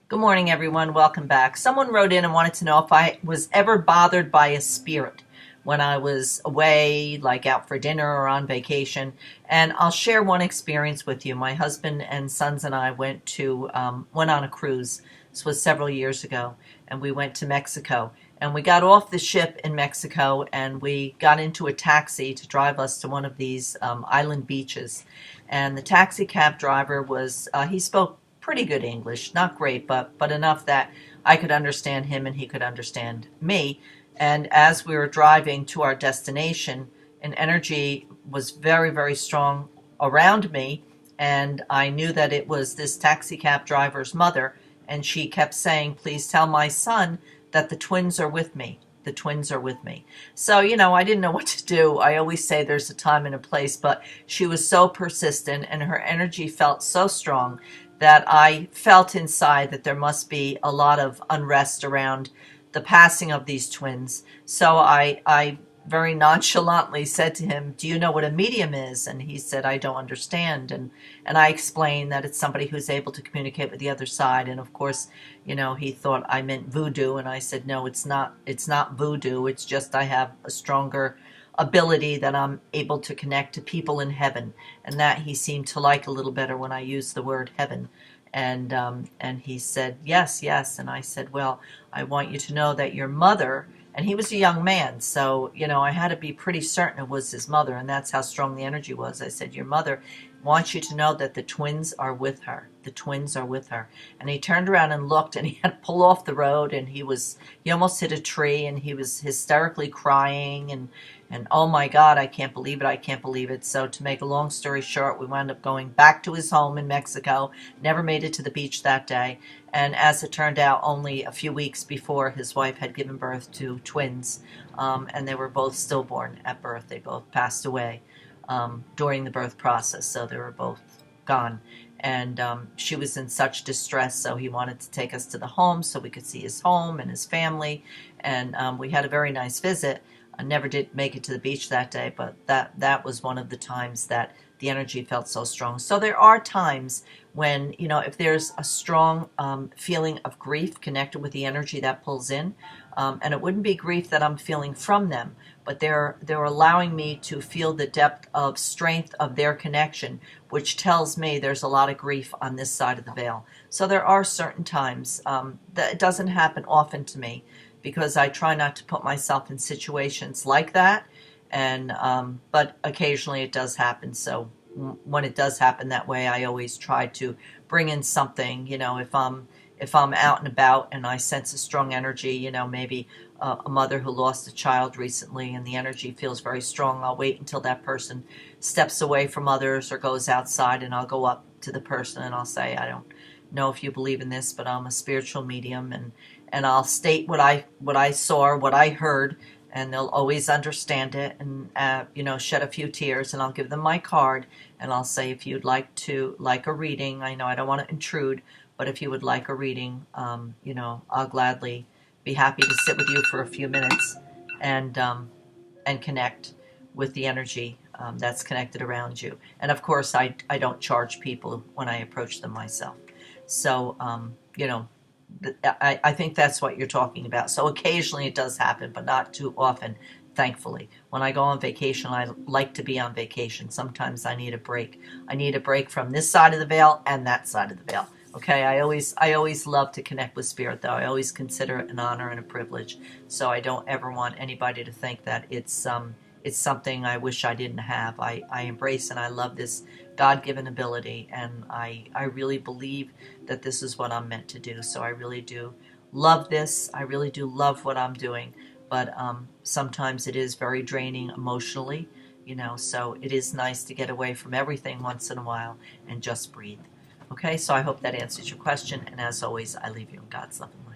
Good morning, everyone. Welcome back. Someone wrote in and wanted to know if I was ever bothered by a spirit when I was away, like out for dinner or on vacation. And I'll share one experience with you. My husband and sons and I went on a cruise. This was several years ago, and we went to Mexico. And we got off the ship in Mexico, and we got into a taxi to drive us to one of these island beaches. And the taxi cab driver he spoke pretty good English, not great, but enough that I could understand him and he could understand me. And as we were driving to our destination, an energy was very, very strong around me, and I knew that it was this taxi cab driver's mother, and she kept saying, "Please tell my son that the twins are with me. The twins are with me." So, I didn't know what to do. I always say there's a time and a place, but she was so persistent and her energy felt so strong that I felt inside that there must be a lot of unrest around the passing of these twins. So I very nonchalantly said to him, "Do you know what a medium is?" And he said, "I don't understand." And I explained that it's somebody who's able to communicate with the other side. And of course, he thought I meant voodoo. And I said, "No, it's not voodoo. It's just I have a stronger ability that I'm able to connect to people in heaven." And that he seemed to like a little better when I used the word heaven. And he said, "Yes, yes." And I said, "Well, I want you to know that your mother," and he was a young man, so I had to be pretty certain it was his mother, and that's how strong the energy was. I said, "Your mother wants you to know that the twins are with her. The twins are with her." And he turned around and looked, and he had to pull off the road, and he almost hit a tree, and he was hysterically crying, and oh my God, I can't believe it, I can't believe it. So to make a long story short, we wound up going back to his home in Mexico, never made it to the beach that day. And as it turned out, only a few weeks before, his wife had given birth to twins, and they were both stillborn at birth. They both passed away during the birth process, so they were both gone. And she was in such distress, so he wanted to take us to the home so we could see his home and his family. And we had a very nice visit. I never did make it to the beach that day, but that was one of the times that the energy felt so strong. So there are times when, if there's a strong feeling of grief connected with the energy that pulls in, and it wouldn't be grief that I'm feeling from them, but they're allowing me to feel the depth of strength of their connection, which tells me there's a lot of grief on this side of the veil. So there are certain times that it doesn't happen often to me, because I try not to put myself in situations like that, and but occasionally it does happen. So when it does happen that way, I always try to bring in something. If I'm out and about and I sense a strong energy, maybe a mother who lost a child recently and the energy feels very strong, I'll wait until that person steps away from others or goes outside, and I'll go up to the person and I'll say, "I don't know if you believe in this, but I'm a spiritual medium," and I'll state what I saw, what I heard, and they'll always understand it, and shed a few tears, and I'll give them my card, and I'll say, "If you'd like a reading, I know I don't want to intrude, but if you would like a reading, I'll gladly be happy to sit with you for a few minutes and connect with the energy that's connected around you." And of course, I don't charge people when I approach them myself. So I think that's what you're talking about. So occasionally it does happen, but not too often, thankfully. When I go on vacation, I like to be on vacation. Sometimes I need a break. I need a break from this side of the veil and that side of the veil. Okay, I always love to connect with spirit, though. I always consider it an honor and a privilege. So I don't ever want anybody to think that it's something I wish I didn't have. I embrace and I love this God-given ability, and I really believe that this is what I'm meant to do. So I really do love this. I really do love what I'm doing, but sometimes it is very draining emotionally, so it is nice to get away from everything once in a while and just breathe. Okay, so I hope that answers your question, and as always, I leave you in God's love and light.